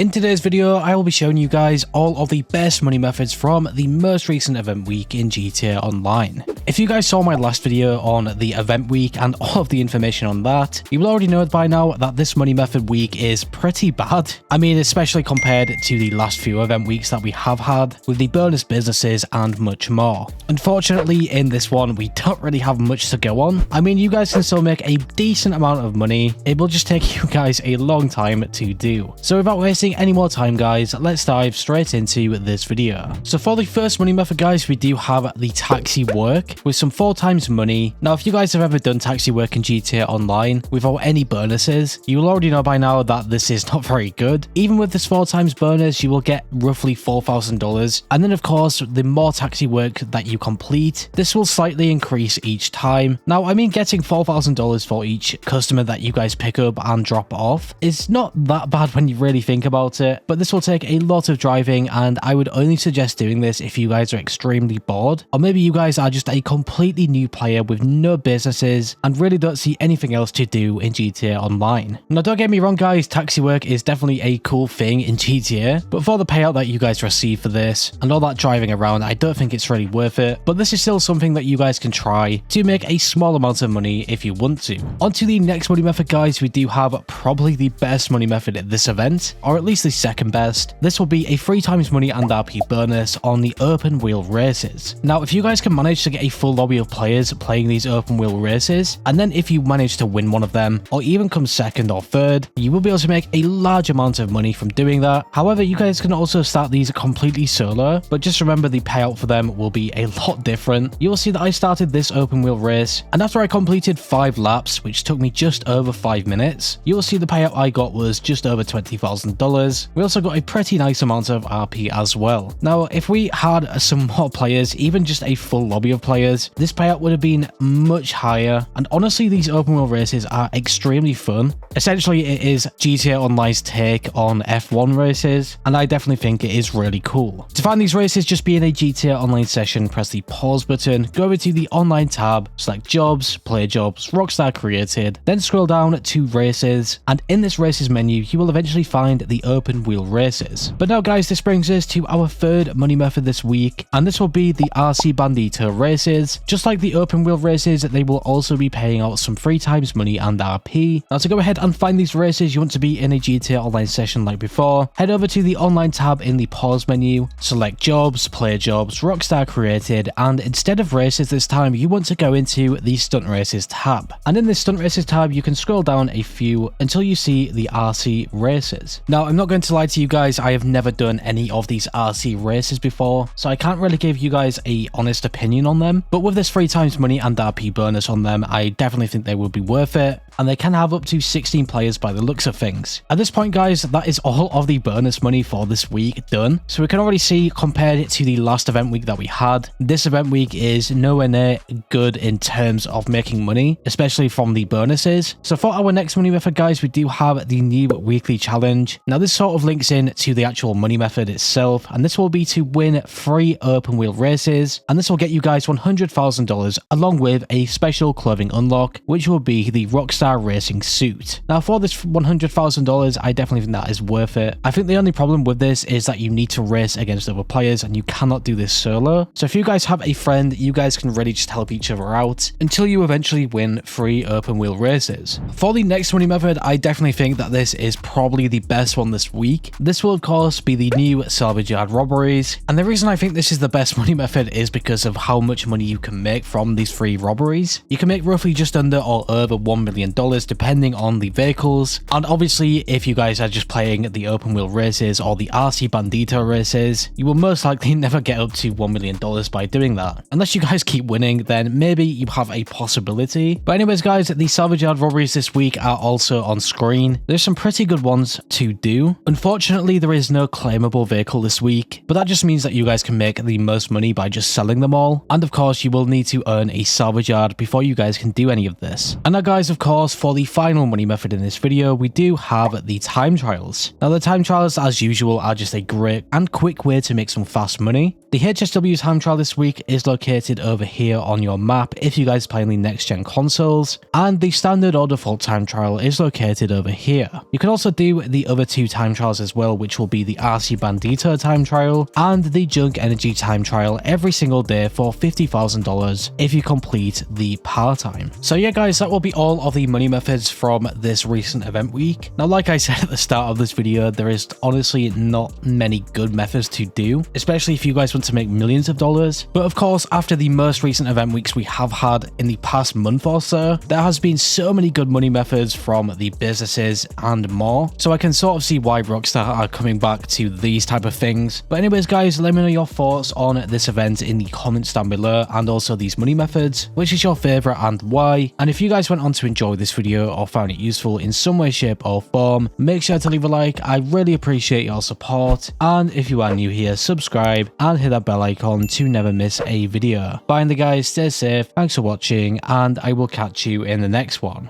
In today's video, I will be showing you guys all of the best money methods from the most recent event week in GTA Online. If you guys saw my last video on the event week and all of the information on that, you will already know by now that this money method week is pretty bad. I mean, especially compared to the last few event weeks that we have had with the bonus businesses and much more. Unfortunately, in this one, we don't really have much to go on. I mean, you guys can still make a decent amount of money. It will just take you guys a long time to do. So without wasting any more time, guys, let's dive straight into this video. So for the first money method, guys, we do have the taxi work with some 4 times money. Now, if you guys have ever done taxi work in GTA Online without any bonuses, you will already know by now that this is not very good. Even with this 4 times bonus, you will get roughly $4,000. And then of course, the more taxi work that you complete, this will slightly increase each time. Now, I mean, getting $4,000 for each customer that you guys pick up and drop off is not that bad when you really think about it, but this will take a lot of driving, and I would only suggest doing this if you guys are extremely bored, or maybe you guys are just a completely new player with no businesses and really don't see anything else to do in GTA Online. Now, don't get me wrong, guys, taxi work is definitely a cool thing in GTA, but for the payout that you guys receive for this and all that driving around, I don't think it's really worth it. But this is still something that you guys can try to make a small amount of money if you want to. On to the next money method, guys. We do have probably the best money method at this event, or at least the second best. This will be a 3 times money and RP bonus on the open wheel races. Now, if you guys can manage to get a full lobby of players playing these open wheel races, and then if you manage to win one of them, or even come second or third, you will be able to make a large amount of money from doing that. However, you guys can also start these completely solo, but just remember the payout for them will be a lot different. You will see that I started this open wheel race, and after I completed 5 laps, which took me just over 5 minutes, you will see the payout I got was just over $20,000. We also got a pretty nice amount of RP as well. Now, if we had some more players, even just a full lobby of players, this payout would have been much higher. And honestly, these open wheel races are extremely fun. Essentially, it is GTA Online's take on F1 races, and I definitely think it is really cool. To find these races, just be in a GTA Online session, press the pause button, go over to the online tab, select jobs, play jobs, Rockstar created, then scroll down to races, and in this races menu, you will eventually find the open wheel races. But now, guys, this brings us to our third money method this week, and this will be the RC Bandito Races. Just like the open wheel races, they will also be paying out some 3 times money and RP. Now, to go ahead and find these races, you want to be in a GTA Online session like before. Head over to the online tab in the pause menu, select jobs, play jobs, Rockstar created, and instead of races this time, you want to go into the stunt races tab. And in this stunt races tab, you can scroll down a few until you see the RC races. Now, I'm not going to lie to you guys, I have never done any of these RC races before, so I can't really give you guys a honest opinion on them, but with this 3 times money and RP bonus on them, I definitely think they will be worth it, and they can have up to 16 players by the looks of things. At this point, guys, that is all of the bonus money for this week done, so we can already see, compared it to the last event week that we had, this event week is nowhere near good in terms of making money, especially from the bonuses. So for our next money method, guys, we do have the new weekly challenge. Now, this sort of links in to the actual money method itself, and this will be to win 3 open wheel races, and this will get you guys $100,000 along with a special clothing unlock, which will be the Rockstar racing suit. Now, for this $100,000, I definitely think that is worth it. I think the only problem with this is that you need to race against other players, and you cannot do this solo. So if you guys have a friend, you guys can really just help each other out until you eventually win 3 open wheel races. For the next money method, I definitely think that this is probably the best one this week. This will of course be the new Salvage robberies, and the reason I think this is the best money method is because of how much money you can make from these free robberies. You can make roughly just under or over $1 million depending on the vehicles, and obviously if you guys are just playing the open wheel races or the RC Bandito races, you will most likely never get up to $1 million by doing that. Unless you guys keep winning, then maybe you have a possibility. But anyways, guys, the Salvage robberies this week are also on screen. There's some pretty good ones to do. Unfortunately, there is no claimable vehicle this week, but that just means that you guys can make the most money by just selling them all. And of course, you will need to earn a salvage yard before you guys can do any of this. And now, guys, of course, course, for the final money method in this video, we do have the time trials. Now, the time trials, as usual, are just a great and quick way to make some fast money. The HSW time trial this week is located over here on your map if you guys play on the next gen consoles, and the standard or default time trial is located over here. You can also do the other two time trials as well, which will be the RC Bandito time trial and the Junk Energy time trial every single day for $50,000 if you complete the par time. So yeah guys, that will be all of the money methods from this recent event week. Now, like I said at the start of this video, there is honestly not many good methods to do, especially if you guys want to make millions of dollars. But of course, after the most recent event weeks we have had in the past month or so, there has been so many good money methods from the businesses and more. So I can sort of see why Rockstar are coming back to these type of things. But anyways guys, let me know your thoughts on this event in the comments down below, and also these money methods. Which is your favorite and why? And if you guys went on to enjoy this video or found it useful in some way, shape or form, make sure to leave a like. I really appreciate your support. And if you are new here, subscribe and hit that bell icon to never miss a video. Bye guys, stay safe, thanks for watching, and I will catch you in the next one.